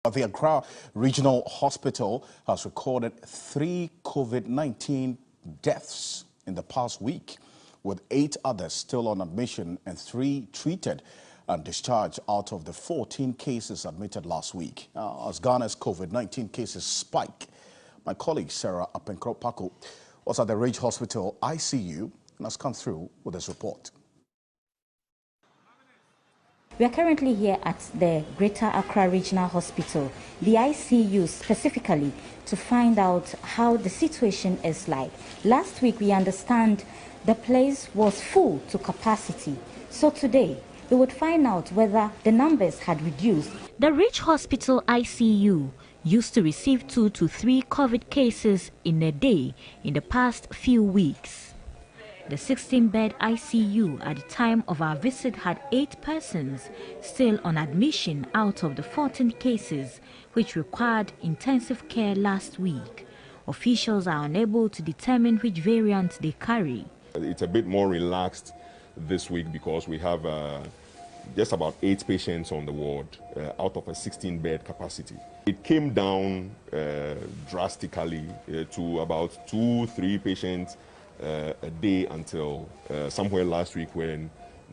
The Accra Regional Hospital has recorded 3 COVID-19 deaths in the past week, with 8 others still on admission and 3 treated and discharged out of the 14 cases admitted last week. As Ghana's COVID-19 cases spike, my colleague Sarah Apenkro was at the Ridge Hospital ICU and has come through with this report. We are currently here at the Greater Accra Regional Hospital, the ICU specifically, to find out how the situation is like. Last week, we understand the place was full to capacity. So today, we would find out whether the numbers had reduced. The Ridge Hospital ICU used to receive 2 to 3 COVID cases in a day in the past few weeks. The 16-bed ICU at the time of our visit had 8 persons still on admission out of the 14 cases which required intensive care last week. Officials are unable to determine which variant they carry. It's a bit more relaxed this week because we have just about 8 patients on the ward out of a 16-bed capacity. It came down drastically to about 2-3 patients a day until somewhere last week when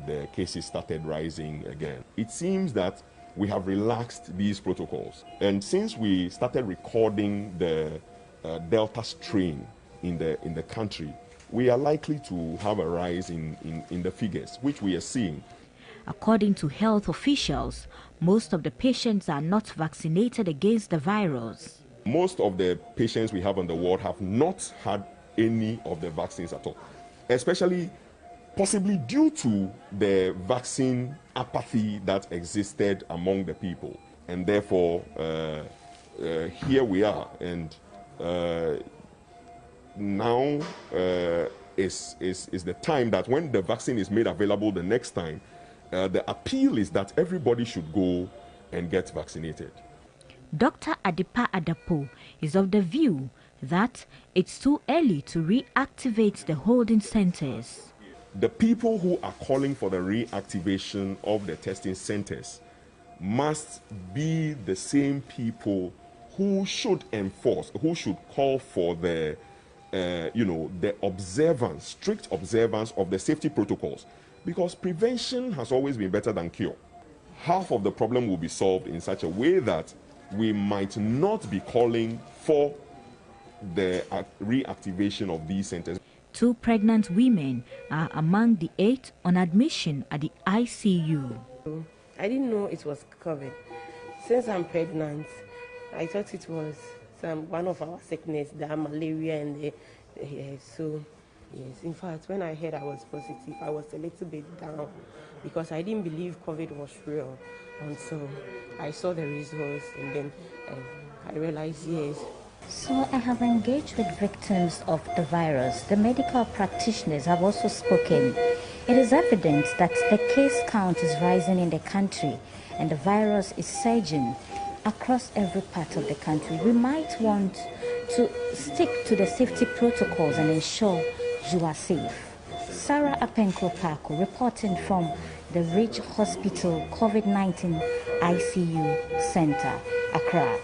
the cases started rising again. It seems that we have relaxed these protocols, and since we started recording the Delta strain in the country, we are likely to have a rise in the figures, which we are seeing. According to health officials, most of the patients are not vaccinated against the virus. Most of the patients we have on the ward have not had any of the vaccines at all, especially possibly due to the vaccine apathy that existed among the people. And therefore, here we are, and now is the time that when the vaccine is made available the next time, the appeal is that everybody should go and get vaccinated. Dr. Adipa Adapo is of the view that it's too early to reactivate the holding centers. The people who are calling for the reactivation of the testing centers must be the same people who should enforce, who should call for the, the observance, strict observance of the safety protocols, because prevention has always been better than cure. Half of the problem will be solved in such a way that we might not be calling for the reactivation of these centers. 2 pregnant women are among the 8 on admission at the ICU. I didn't know it was COVID. Since I'm pregnant, I thought it was one of our sickness, the malaria and so yes. In fact, when I heard I was positive, I was a little bit down because I didn't believe COVID was real. And so I saw the results, and then I realized, yes. So I have engaged with victims of the virus. The medical practitioners have also spoken. It is evident that the case count is rising in the country and the virus is surging across every part of the country. We might want to stick to the safety protocols and ensure you are safe. Sarah Apenkro reporting from the Ridge Hospital COVID-19 ICU Center, Accra.